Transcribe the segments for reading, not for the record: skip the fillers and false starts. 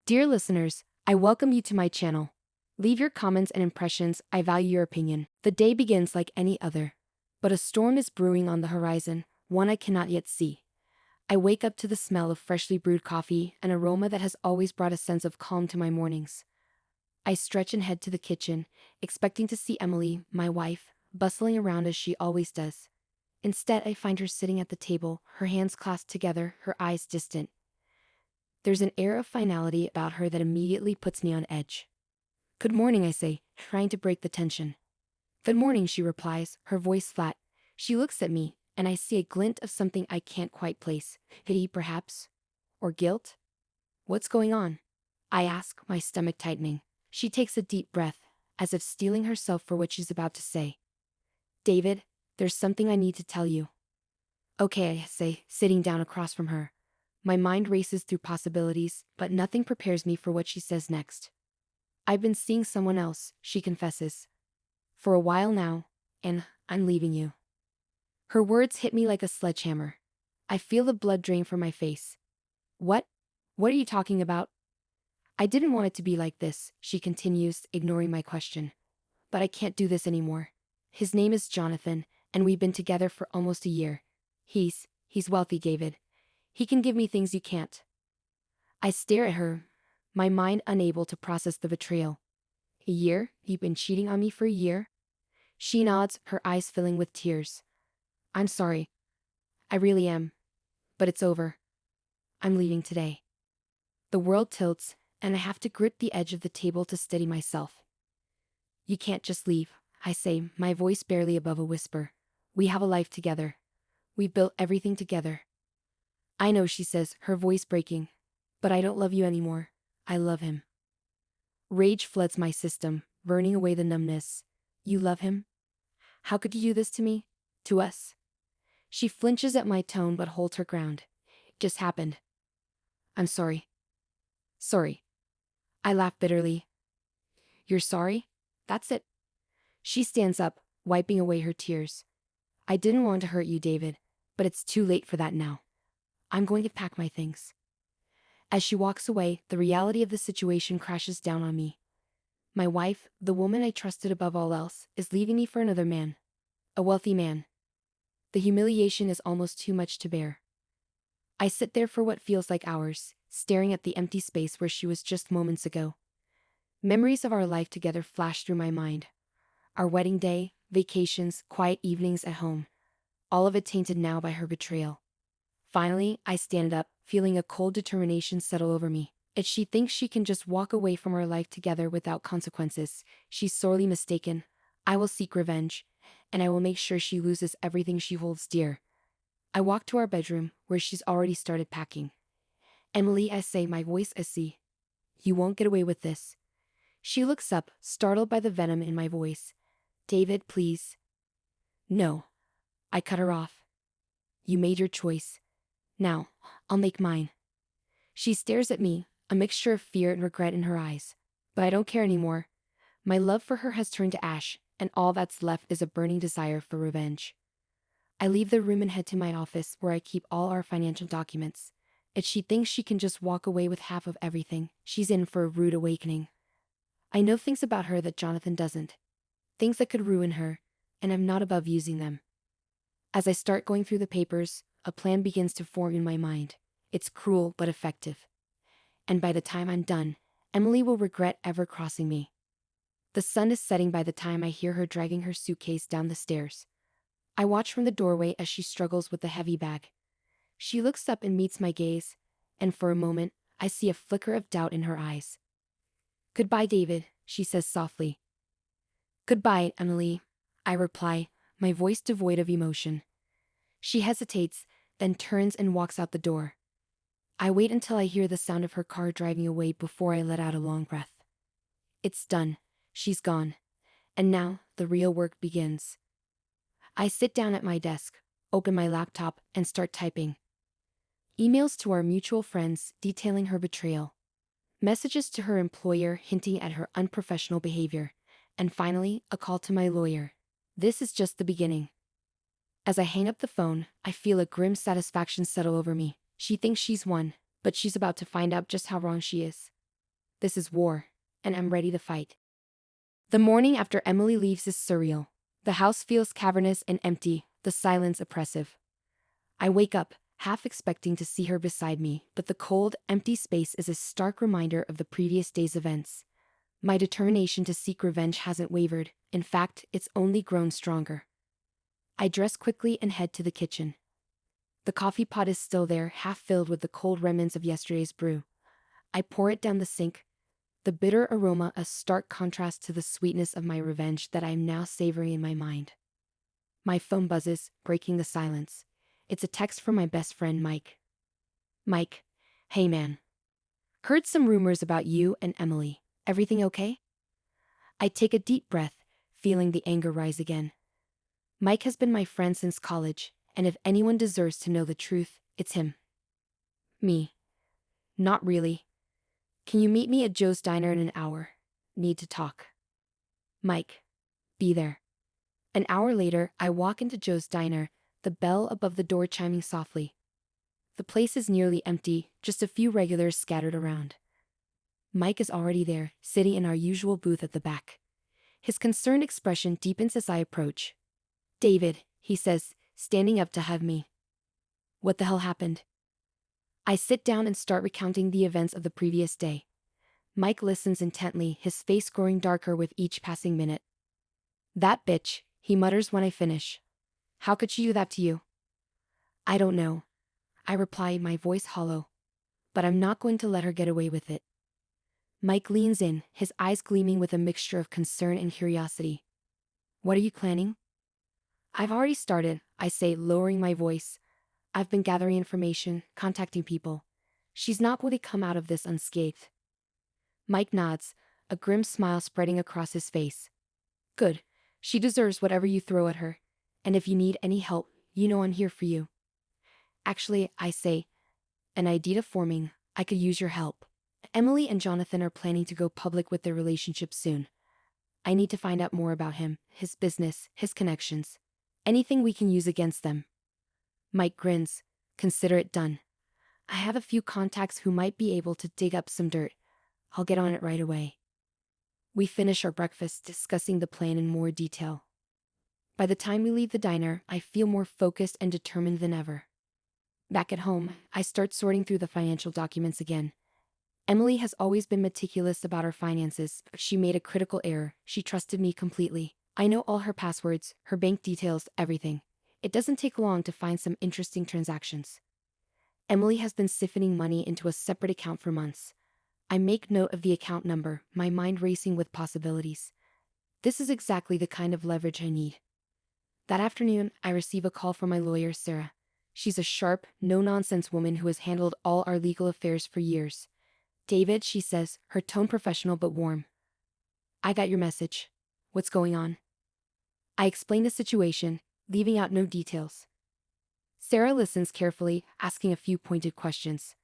Dear listeners, I welcome you to my channel. Leave your comments and impressions, I value your opinion. The day begins like any other. But a storm is brewing on the horizon, one I cannot yet see. I wake up to the smell of freshly brewed coffee, an aroma that has always brought a sense of calm to my mornings. I stretch and head to the kitchen, expecting to see Emily, my wife, bustling around as she always does. Instead, I find her sitting at the table, her hands clasped together, her eyes distant. There's an air of finality about her that immediately puts me on edge. "Good morning," I say, trying to break the tension. "Good morning," she replies, her voice flat. She looks at me, and I see a glint of something I can't quite place. Pity, perhaps? Or guilt? "What's going on?" I ask, my stomach tightening. She takes a deep breath, as if steeling herself for what she's about to say. "David, there's something I need to tell you." "Okay," I say, sitting down across from her. My mind races through possibilities, but nothing prepares me for what she says next. "I've been seeing someone else," she confesses. "For a while now, and I'm leaving you." Her words hit me like a sledgehammer. I feel the blood drain from my face. "What? What are you talking about?" "I didn't want it to be like this," she continues, ignoring my question. "But I can't do this anymore. His name is Jonathan, and we've been together for almost a year. He's wealthy, David. He can give me things you can't." I stare at her, my mind unable to process the betrayal. "A year? You've been cheating on me for a year?" She nods, her eyes filling with tears. "I'm sorry. I really am. But it's over. I'm leaving today." The world tilts, and I have to grip the edge of the table to steady myself. "You can't just leave," I say, my voice barely above a whisper. "We have a life together. We've built everything together." "I know," she says, her voice breaking. "But I don't love you anymore. I love him." Rage floods my system, burning away the numbness. "You love him? How could you do this to me? To us?" She flinches at my tone but holds her ground. "It just happened. I'm sorry." "Sorry." I laugh bitterly. "You're sorry? That's it." She stands up, wiping away her tears. "I didn't want to hurt you, David, but it's too late for that now. I'm going to pack my things." As she walks away, the reality of the situation crashes down on me. My wife, the woman I trusted above all else, is leaving me for another man. A wealthy man. The humiliation is almost too much to bear. I sit there for what feels like hours, staring at the empty space where she was just moments ago. Memories of our life together flash through my mind. Our wedding day, vacations, quiet evenings at home. All of it tainted now by her betrayal. Finally, I stand up, feeling a cold determination settle over me. If she thinks she can just walk away from our life together without consequences, she's sorely mistaken. I will seek revenge, and I will make sure she loses everything she holds dear. I walk to our bedroom, where she's already started packing. "Emily," I say, my voice icy. "You won't get away with this." She looks up, startled by the venom in my voice. "David, please." "No." I cut her off. "You made your choice. Now, I'll make mine." She stares at me, a mixture of fear and regret in her eyes. But I don't care anymore. My love for her has turned to ash, and all that's left is a burning desire for revenge. I leave the room and head to my office, where I keep all our financial documents. If she thinks she can just walk away with half of everything, she's in for a rude awakening. I know things about her that Jonathan doesn't. Things that could ruin her, and I'm not above using them. As I start going through the papers, a plan begins to form in my mind. It's cruel but effective. And by the time I'm done, Emily will regret ever crossing me. The sun is setting by the time I hear her dragging her suitcase down the stairs. I watch from the doorway as she struggles with the heavy bag. She looks up and meets my gaze, and for a moment, I see a flicker of doubt in her eyes. "Goodbye, David," she says softly. "Goodbye, Emily," I reply, my voice devoid of emotion. She hesitates, then turns and walks out the door. I wait until I hear the sound of her car driving away before I let out a long breath. It's done. She's gone. And now, the real work begins. I sit down at my desk, open my laptop, and start typing. Emails to our mutual friends detailing her betrayal. Messages to her employer hinting at her unprofessional behavior. And finally, a call to my lawyer. This is just the beginning. As I hang up the phone, I feel a grim satisfaction settle over me. She thinks she's won, but she's about to find out just how wrong she is. This is war, and I'm ready to fight. The morning after Emily leaves is surreal. The house feels cavernous and empty, the silence oppressive. I wake up, half expecting to see her beside me, but the cold, empty space is a stark reminder of the previous day's events. My determination to seek revenge hasn't wavered, in fact, it's only grown stronger. I dress quickly and head to the kitchen. The coffee pot is still there, half filled with the cold remnants of yesterday's brew. I pour it down the sink, the bitter aroma a stark contrast to the sweetness of my revenge that I am now savoring in my mind. My phone buzzes, breaking the silence. It's a text from my best friend Mike. Mike, hey man. Heard some rumors about you and Emily. Everything okay? I take a deep breath, feeling the anger rise again. Mike has been my friend since college, and if anyone deserves to know the truth, it's him. Me. Not really. Can you meet me at Joe's Diner in an hour? Need to talk. Mike. Be there. An hour later, I walk into Joe's Diner, the bell above the door chiming softly. The place is nearly empty, just a few regulars scattered around. Mike is already there, sitting in our usual booth at the back. His concerned expression deepens as I approach. David, he says, standing up to hug me. What the hell happened? I sit down and start recounting the events of the previous day. Mike listens intently, his face growing darker with each passing minute. That bitch, he mutters when I finish. How could she do that to you? I don't know. I reply, my voice hollow. But I'm not going to let her get away with it. Mike leans in, his eyes gleaming with a mixture of concern and curiosity. What are you planning? I've already started, I say, lowering my voice. I've been gathering information, contacting people. She's not going to come out of this unscathed. Mike nods, a grim smile spreading across his face. Good. She deserves whatever you throw at her. And if you need any help, you know I'm here for you. Actually, I say, an idea forming, I could use your help. Emily and Jonathan are planning to go public with their relationship soon. I need to find out more about him, his business, his connections. Anything we can use against them. Mike grins. Consider it done. I have a few contacts who might be able to dig up some dirt. I'll get on it right away. We finish our breakfast discussing the plan in more detail. By the time we leave the diner, I feel more focused and determined than ever. Back at home, I start sorting through the financial documents again. Emily has always been meticulous about her finances, but she made a critical error. She trusted me completely. I know all her passwords, her bank details, everything. It doesn't take long to find some interesting transactions. Emily has been siphoning money into a separate account for months. I make note of the account number, my mind racing with possibilities. This is exactly the kind of leverage I need. That afternoon, I receive a call from my lawyer, Sarah. She's a sharp, no-nonsense woman who has handled all our legal affairs for years. David, she says, her tone professional but warm. I got your message. What's going on? I explain the situation, leaving out no details. Sarah listens carefully, asking a few pointed questions.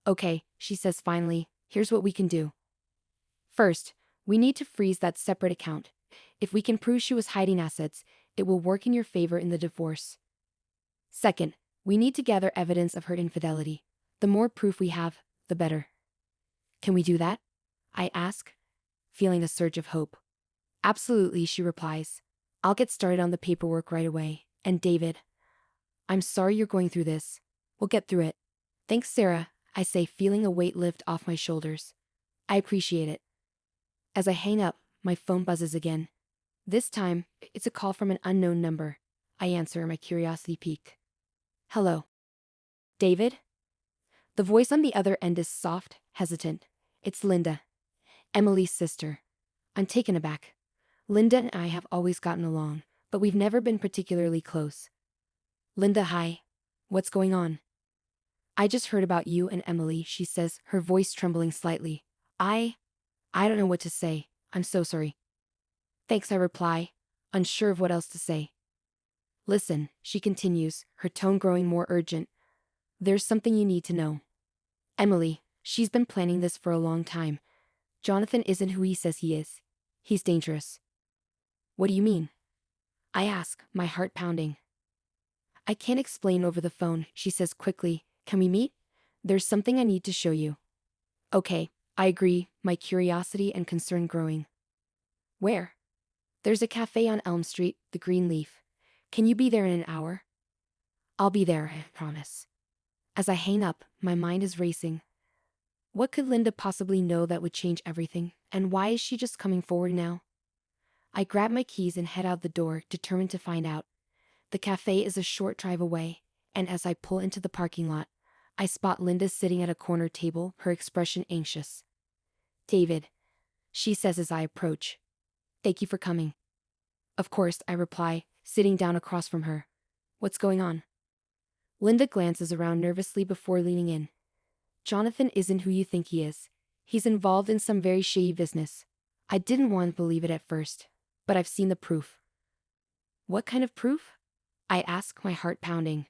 Okay, she says finally, here's what we can do. First, we need to freeze that separate account. If we can prove she was hiding assets, it will work in your favor in the divorce. Second, we need to gather evidence of her infidelity. The more proof we have, the better. Can we do that? I ask, feeling a surge of hope. Absolutely, she replies. I'll get started on the paperwork right away. And David, I'm sorry you're going through this. We'll get through it. Thanks, Sarah, I say, feeling a weight lift off my shoulders. I appreciate it. As I hang up, my phone buzzes again. This time, it's a call from an unknown number. I answer, my curiosity piqued. Hello. David? The voice on the other end is soft, hesitant. It's Linda, Emily's sister. I'm taken aback. Linda and I have always gotten along, but we've never been particularly close. Linda, hi. What's going on? I just heard about you and Emily, she says, her voice trembling slightly. I don't know what to say. I'm so sorry. Thanks, I reply, unsure of what else to say. Listen, she continues, her tone growing more urgent. There's something you need to know. Emily, she's been planning this for a long time. Jonathan isn't who he says he is. He's dangerous. What do you mean? I ask, my heart pounding. I can't explain over the phone, she says quickly. Can we meet? There's something I need to show you. Okay, I agree, my curiosity and concern growing. Where? There's a cafe on Elm Street, the Green Leaf. Can you be there in an hour? I'll be there, I promise. As I hang up, my mind is racing. What could Linda possibly know that would change everything, and why is she just coming forward now? I grab my keys and head out the door, determined to find out. The cafe is a short drive away, and as I pull into the parking lot, I spot Linda sitting at a corner table, her expression anxious. David, she says as I approach. Thank you for coming. Of course, I reply, sitting down across from her. What's going on? Linda glances around nervously before leaning in. Jonathan isn't who you think he is. He's involved in some very shady business. I didn't want to believe it at first, but I've seen the proof. What kind of proof? I ask, my heart pounding.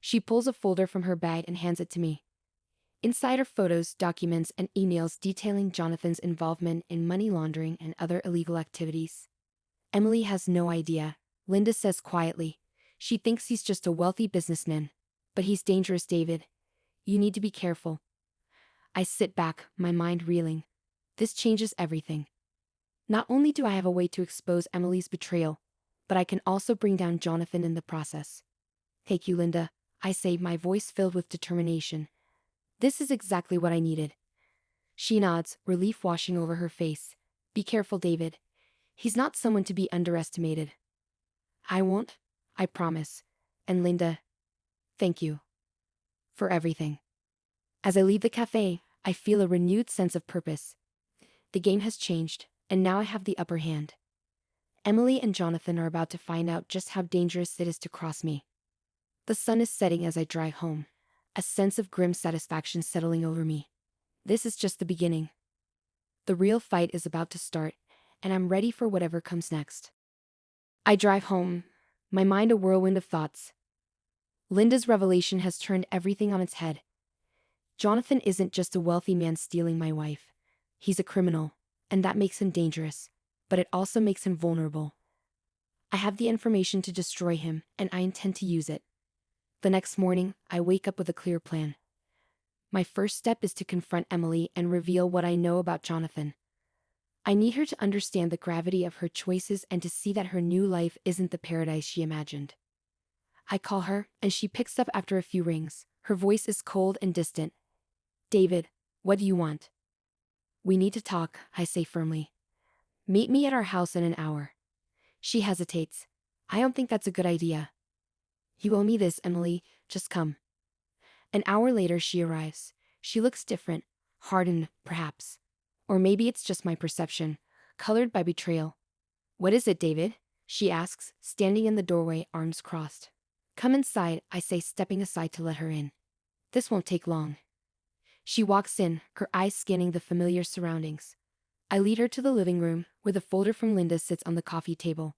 She pulls a folder from her bag and hands it to me. Inside are photos, documents, and emails detailing Jonathan's involvement in money laundering and other illegal activities. Emily has no idea, Linda says quietly. She thinks he's just a wealthy businessman. But he's dangerous, David. You need to be careful. I sit back, my mind reeling. This changes everything. Not only do I have a way to expose Emily's betrayal, but I can also bring down Jonathan in the process. Thank you, Linda, I say, my voice filled with determination. This is exactly what I needed. She nods, relief washing over her face. Be careful, David. He's not someone to be underestimated. I won't, I promise. And Linda, thank you for everything. As I leave the cafe, I feel a renewed sense of purpose. The game has changed, and now I have the upper hand. Emily and Jonathan are about to find out just how dangerous it is to cross me. The sun is setting as I drive home, a sense of grim satisfaction settling over me. This is just the beginning. The real fight is about to start, and I'm ready for whatever comes next. I drive home, my mind a whirlwind of thoughts. Linda's revelation has turned everything on its head. Jonathan isn't just a wealthy man stealing my wife. He's a criminal, and that makes him dangerous, but it also makes him vulnerable. I have the information to destroy him, and I intend to use it. The next morning, I wake up with a clear plan. My first step is to confront Emily and reveal what I know about Jonathan. I need her to understand the gravity of her choices and to see that her new life isn't the paradise she imagined. I call her, and she picks up after a few rings. Her voice is cold and distant. David, what do you want? We need to talk, I say firmly. Meet me at our house in an hour. She hesitates. I don't think that's a good idea. You owe me this, Emily, just come. An hour later she arrives. She looks different, hardened, perhaps. Or maybe it's just my perception, colored by betrayal. What is it, David? She asks, standing in the doorway, arms crossed. Come inside, I say, stepping aside to let her in. This won't take long. She walks in, her eyes scanning the familiar surroundings. I lead her to the living room, where the folder from Linda sits on the coffee table.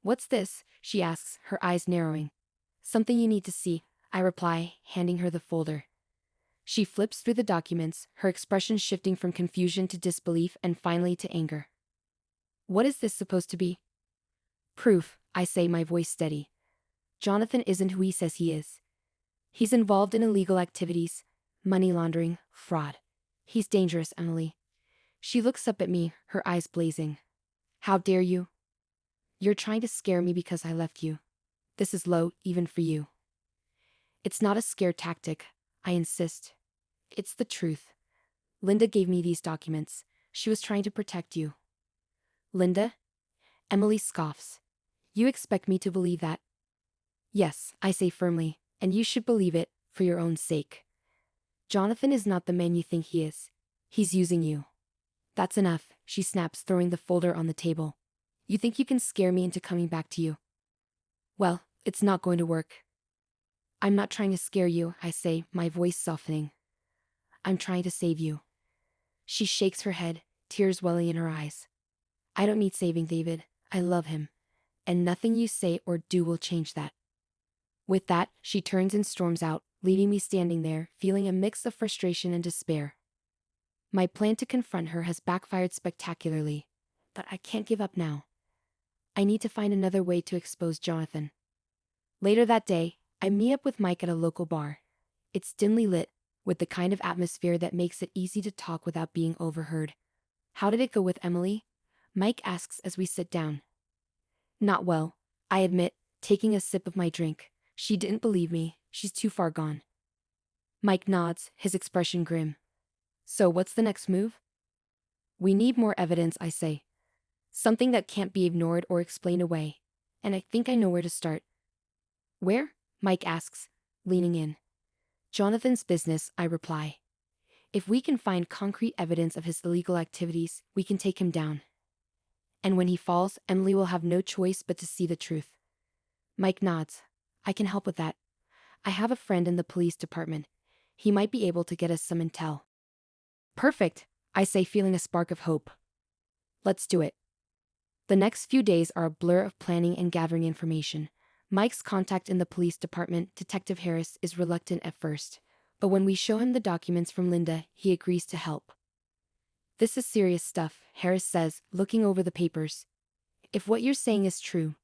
What's this? She asks, her eyes narrowing. Something you need to see, I reply, handing her the folder. She flips through the documents, her expression shifting from confusion to disbelief and finally to anger. What is this supposed to be? Proof, I say, my voice steady. Jonathan isn't who he says he is. He's involved in illegal activities, money laundering, fraud. He's dangerous, Emily. She looks up at me, her eyes blazing. How dare you? You're trying to scare me because I left you. This is low, even for you. It's not a scare tactic, I insist. It's the truth. Linda gave me these documents. She was trying to protect you. Linda? Emily scoffs. You expect me to believe that? Yes, I say firmly, and you should believe it, for your own sake. Jonathan is not the man you think he is. He's using you. That's enough, she snaps, throwing the folder on the table. You think you can scare me into coming back to you? Well, it's not going to work. I'm not trying to scare you, I say, my voice softening. I'm trying to save you. She shakes her head, tears welling in her eyes. I don't need saving, David. I love him. And nothing you say or do will change that. With that, she turns and storms out, leaving me standing there, feeling a mix of frustration and despair. My plan to confront her has backfired spectacularly, but I can't give up now. I need to find another way to expose Jonathan. Later that day, I meet up with Mike at a local bar. It's dimly lit, with the kind of atmosphere that makes it easy to talk without being overheard. How did it go with Emily? Mike asks as we sit down. Not well, I admit, taking a sip of my drink. She didn't believe me, she's too far gone. Mike nods, his expression grim. So what's the next move? We need more evidence, I say. Something that can't be ignored or explained away. And I think I know where to start. Where? Mike asks, leaning in. Jonathan's business, I reply. If we can find concrete evidence of his illegal activities, we can take him down. And when he falls, Emily will have no choice but to see the truth. Mike nods. I can help with that. I have a friend in the police department. He might be able to get us some intel. Perfect, I say, feeling a spark of hope. Let's do it. The next few days are a blur of planning and gathering information. Mike's contact in the police department, Detective Harris, is reluctant at first, but when we show him the documents from Linda, he agrees to help. This is serious stuff, Harris says, looking over the papers. If what you're saying is true,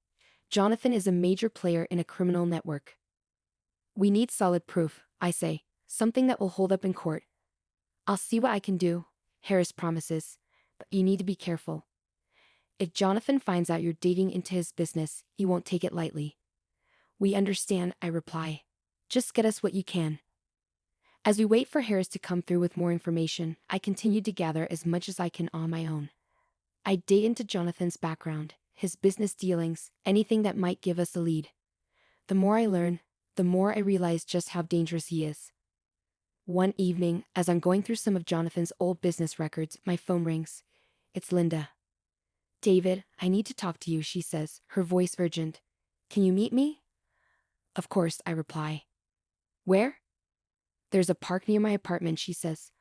Jonathan is a major player in a criminal network. We need solid proof, I say, something that will hold up in court. I'll see what I can do, Harris promises, but you need to be careful. If Jonathan finds out you're digging into his business, he won't take it lightly. We understand, I reply. Just get us what you can. As we wait for Harris to come through with more information, I continue to gather as much as I can on my own. I dig into Jonathan's background, his business dealings, anything that might give us a lead. The more I learn, the more I realize just how dangerous he is. One evening, as I'm going through some of Jonathan's old business records, my phone rings. It's Linda. David, I need to talk to you, she says, her voice urgent. Can you meet me? Of course, I reply. Where? There's a park near my apartment, she says.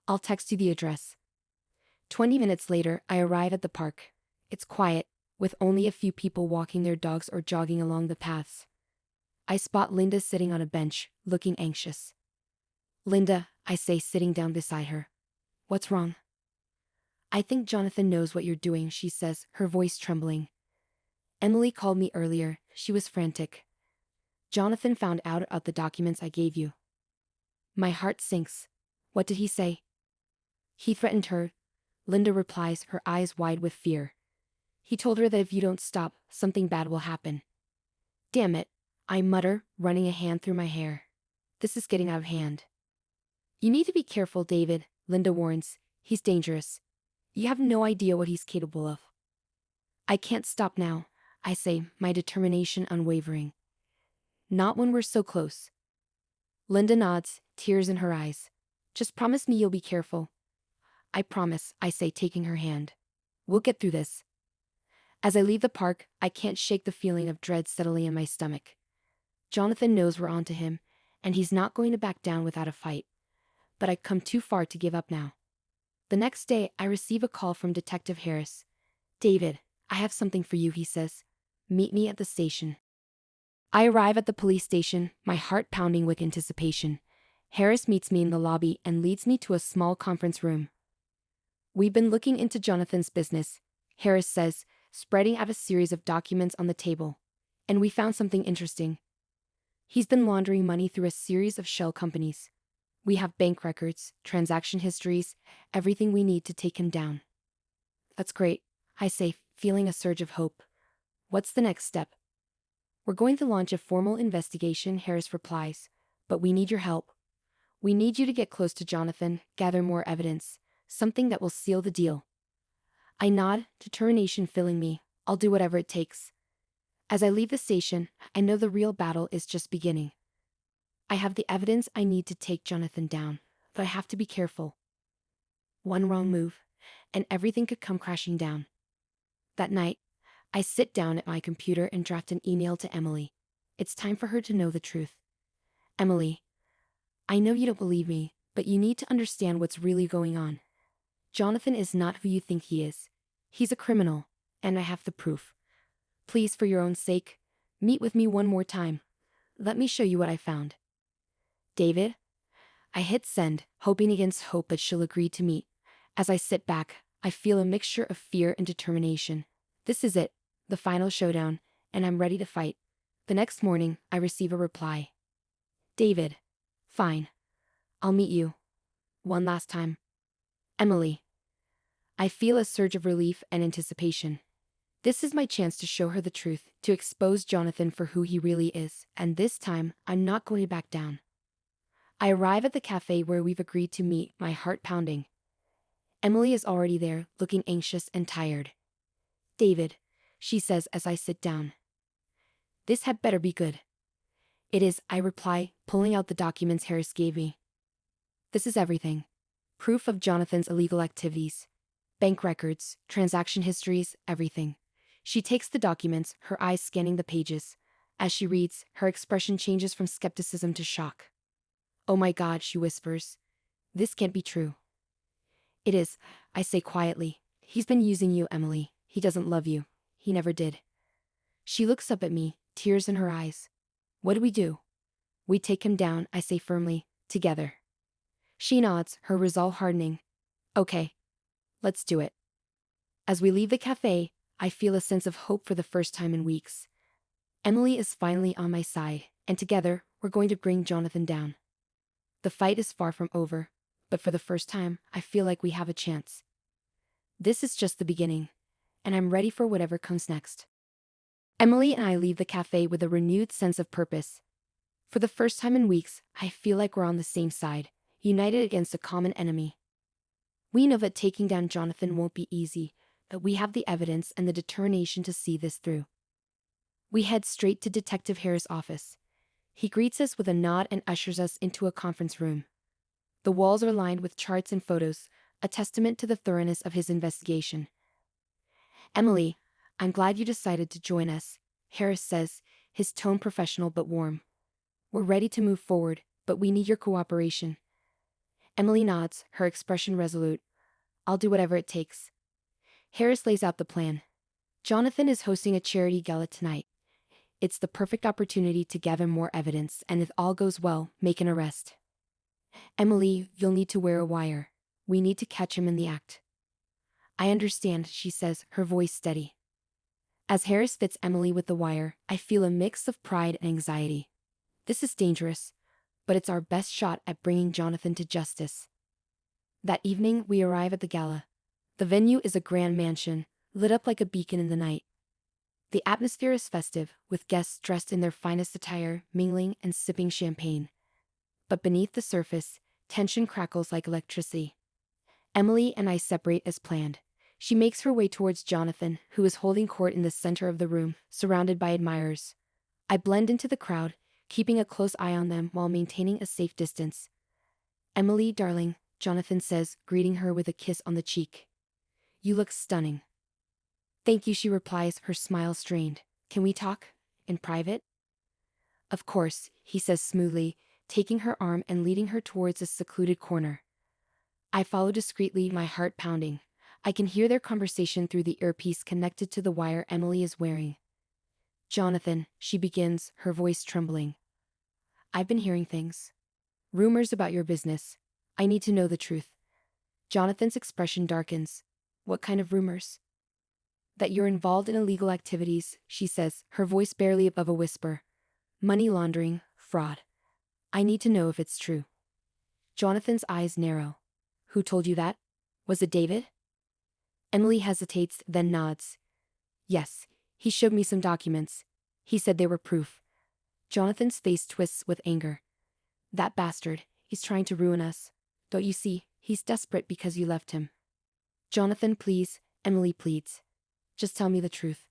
I'll text you the address. 20 minutes later, I arrive at the park. It's quiet, with only a few people walking their dogs or jogging along the paths. I spot Linda sitting on a bench, looking anxious. Linda, I say, sitting down beside her. What's wrong? I think Jonathan knows what you're doing, she says, her voice trembling. Emily called me earlier, she was frantic. Jonathan found out about the documents I gave you. My heart sinks. What did he say? He threatened her, Linda replies, her eyes wide with fear. He told her that if you don't stop, something bad will happen. Damn it, I mutter, running a hand through my hair. This is getting out of hand. You need to be careful, David, Linda warns. He's dangerous. You have no idea what he's capable of. I can't stop now, I say, my determination unwavering. Not when we're so close. Linda nods, tears in her eyes. Just promise me you'll be careful. I promise, I say, taking her hand. We'll get through this. As I leave the park, I can't shake the feeling of dread settling in my stomach. Jonathan knows we're onto him, and he's not going to back down without a fight. But I've come too far to give up now. The next day, I receive a call from Detective Harris. David, I have something for you, he says. Meet me at the station. I arrive at the police station, my heart pounding with anticipation. Harris meets me in the lobby and leads me to a small conference room. We've been looking into Jonathan's business, Harris says, spreading out a series of documents on the table. And we found something interesting. He's been laundering money through a series of shell companies. We have bank records, transaction histories, everything we need to take him down. That's great, I say, feeling a surge of hope. What's the next step? We're going to launch a formal investigation, Harris replies, but we need your help. We need you to get close to Jonathan, gather more evidence, something that will seal the deal. I nod, determination filling me. I'll do whatever it takes. As I leave the station, I know the real battle is just beginning. I have the evidence I need to take Jonathan down, but I have to be careful. One wrong move, and everything could come crashing down. That night, I sit down at my computer and draft an email to Emily. It's time for her to know the truth. Emily, I know you don't believe me, but you need to understand what's really going on. Jonathan is not who you think he is. He's a criminal, and I have the proof. Please, for your own sake, meet with me one more time. Let me show you what I found. David? I hit send, hoping against hope that she'll agree to meet. As I sit back, I feel a mixture of fear and determination. This is it, the final showdown, and I'm ready to fight. The next morning, I receive a reply. David. Fine. I'll meet you. One last time. Emily. I feel a surge of relief and anticipation. This is my chance to show her the truth, to expose Jonathan for who he really is, and this time, I'm not going to back down. I arrive at the cafe where we've agreed to meet, my heart pounding. Emily is already there, looking anxious and tired. David, she says as I sit down. This had better be good. It is, I reply, pulling out the documents Harris gave me. This is everything. Proof of Jonathan's illegal activities. Bank records, transaction histories, everything. She takes the documents, her eyes scanning the pages. As she reads, her expression changes from skepticism to shock. Oh my God, she whispers. This can't be true. It is, I say quietly. He's been using you, Emily. He doesn't love you. He never did. She looks up at me, tears in her eyes. What do we do? We take him down, I say firmly, together. She nods, her resolve hardening. Okay. Let's do it. As we leave the cafe, I feel a sense of hope for the first time in weeks. Emily is finally on my side, and together, we're going to bring Jonathan down. The fight is far from over, but for the first time, I feel like we have a chance. This is just the beginning, and I'm ready for whatever comes next. Emily and I leave the cafe with a renewed sense of purpose. For the first time in weeks, I feel like we're on the same side, united against a common enemy. We know that taking down Jonathan won't be easy, but we have the evidence and the determination to see this through. We head straight to Detective Harris' office. He greets us with a nod and ushers us into a conference room. The walls are lined with charts and photos, a testament to the thoroughness of his investigation. Emily, I'm glad you decided to join us, Harris says, his tone professional but warm. We're ready to move forward, but we need your cooperation. Emily nods, her expression resolute. I'll do whatever it takes. Harris lays out the plan. Jonathan is hosting a charity gala tonight. It's the perfect opportunity to gather more evidence and if all goes well, make an arrest. Emily, you'll need to wear a wire. We need to catch him in the act. I understand, she says, her voice steady. As Harris fits Emily with the wire, I feel a mix of pride and anxiety. This is dangerous, but it's our best shot at bringing Jonathan to justice. That evening, we arrive at the gala. The venue is a grand mansion, lit up like a beacon in the night. The atmosphere is festive, with guests dressed in their finest attire, mingling and sipping champagne. But beneath the surface, tension crackles like electricity. Emily and I separate as planned. She makes her way towards Jonathan, who is holding court in the center of the room, surrounded by admirers. I blend into the crowd, keeping a close eye on them while maintaining a safe distance. Emily, darling, Jonathan says, greeting her with a kiss on the cheek. You look stunning. Thank you, she replies, her smile strained. Can we talk? In private? Of course, he says smoothly, taking her arm and leading her towards a secluded corner. I follow discreetly, my heart pounding. I can hear their conversation through the earpiece connected to the wire Emily is wearing. Jonathan, she begins, her voice trembling. I've been hearing things. Rumors about your business. I need to know the truth. Jonathan's expression darkens. What kind of rumors? That you're involved in illegal activities, she says, her voice barely above a whisper. Money laundering, fraud. I need to know if it's true. Jonathan's eyes narrow. Who told you that? Was it David? Emily hesitates, then nods. Yes, he showed me some documents. He said they were proof. Jonathan's face twists with anger. That bastard, he's trying to ruin us. Don't you see, he's desperate because you left him. Jonathan, please, Emily pleads. Just tell me the truth.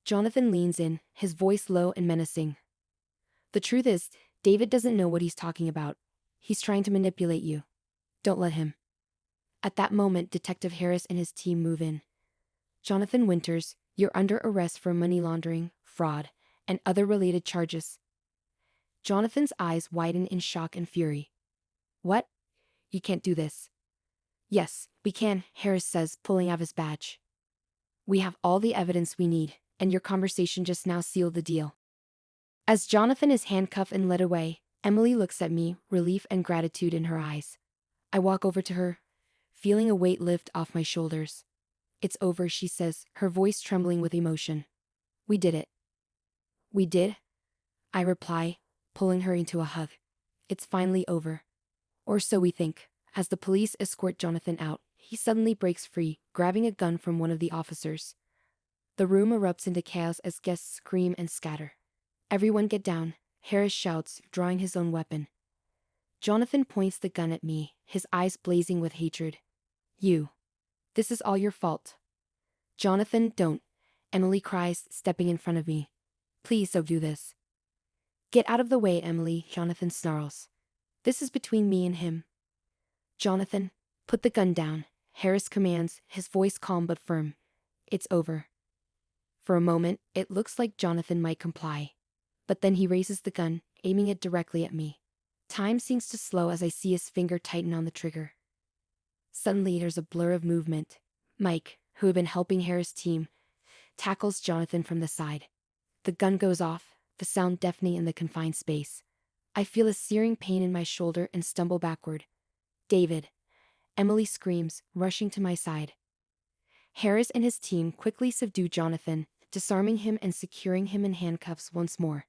Jonathan leans in, his voice low and menacing. The truth is, David doesn't know what he's talking about. He's trying to manipulate you. Don't let him. At that moment, Detective Harris and his team move in. Jonathan Winters, you're under arrest for money laundering, fraud, and other related charges. Jonathan's eyes widen in shock and fury. What? You can't do this. Yes, we can, Harris says, pulling out his badge. We have all the evidence we need, and your conversation just now sealed the deal. As Jonathan is handcuffed and led away, Emily looks at me, relief and gratitude in her eyes. I walk over to her, feeling a weight lift off my shoulders. It's over, she says, her voice trembling with emotion. We did it. We did? I reply, pulling her into a hug. It's finally over. Or so we think. As the police escort Jonathan out, he suddenly breaks free, grabbing a gun from one of the officers. The room erupts into chaos as guests scream and scatter. Everyone get down, Harris shouts, drawing his own weapon. Jonathan points the gun at me, his eyes blazing with hatred. You. This is all your fault. Jonathan, don't. Emily cries, stepping in front of me. Please don't do this. Get out of the way, Emily, Jonathan snarls. This is between me and him. Jonathan, put the gun down, Harris commands, his voice calm but firm. It's over. For a moment, it looks like Jonathan might comply. But then he raises the gun, aiming it directly at me. Time seems to slow as I see his finger tighten on the trigger. Suddenly there's a blur of movement. Mike, who had been helping Harris' team, tackles Jonathan from the side. The gun goes off, the sound deafening in the confined space. I feel a searing pain in my shoulder and stumble backward. David. Emily screams, rushing to my side. Harris and his team quickly subdue Jonathan, disarming him and securing him in handcuffs once more.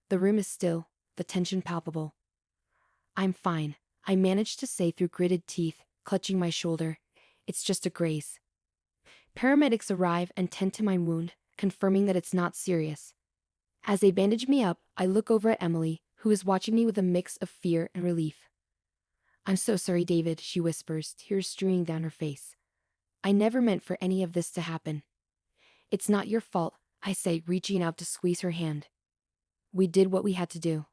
The room is still, the tension palpable. I'm fine, I manage to say through gritted teeth, clutching my shoulder. It's just a graze. Paramedics arrive and tend to my wound, confirming that it's not serious. As they bandage me up, I look over at Emily, who is watching me with a mix of fear and relief. I'm so sorry, David, she whispers, tears streaming down her face. I never meant for any of this to happen. It's not your fault, I say, reaching out to squeeze her hand. We did what we had to do.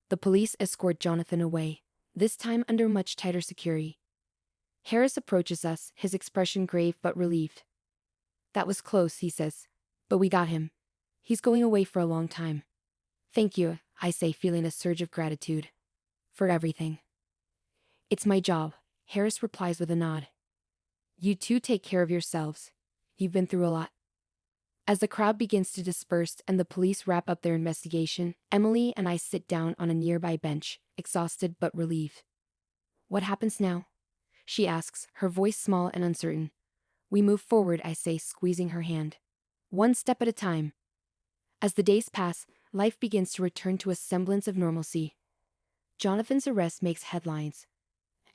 The police escort Jonathan away, this time under much tighter security. Harris approaches us, his expression grave but relieved. That was close, he says. But we got him. He's going away for a long time. Thank you, I say, feeling a surge of gratitude. For everything. It's my job, Harris replies with a nod. You two take care of yourselves. You've been through a lot. As the crowd begins to disperse and the police wrap up their investigation, Emily and I sit down on a nearby bench, exhausted but relieved. What happens now? She asks, her voice small and uncertain. We move forward, I say, squeezing her hand. One step at a time. As the days pass, life begins to return to a semblance of normalcy. Jonathan's arrest makes headlines,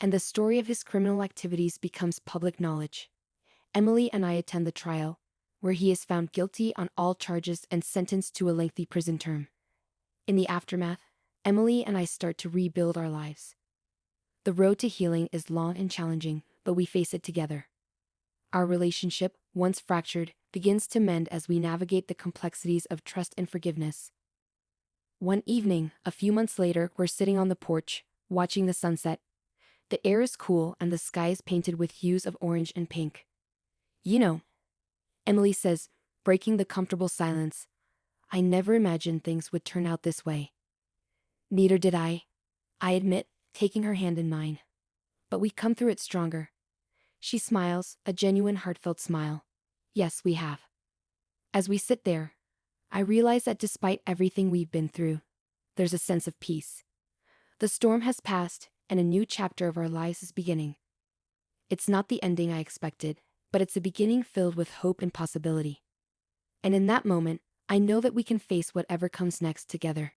and the story of his criminal activities becomes public knowledge. Emily and I attend the trial, where he is found guilty on all charges and sentenced to a lengthy prison term. In the aftermath, Emily and I start to rebuild our lives. The road to healing is long and challenging, but we face it together. Our relationship, once fractured, begins to mend as we navigate the complexities of trust and forgiveness. One evening, a few months later, we're sitting on the porch, watching the sunset. The air is cool and the sky is painted with hues of orange and pink. You know, Emily says, breaking the comfortable silence, I never imagined things would turn out this way. Neither did I admit, taking her hand in mine. But we come through it stronger. She smiles, a genuine heartfelt smile. Yes, we have. As we sit there, I realize that despite everything we've been through, there's a sense of peace. The storm has passed, and a new chapter of our lives is beginning. It's not the ending I expected, but it's a beginning filled with hope and possibility. And in that moment, I know that we can face whatever comes next together.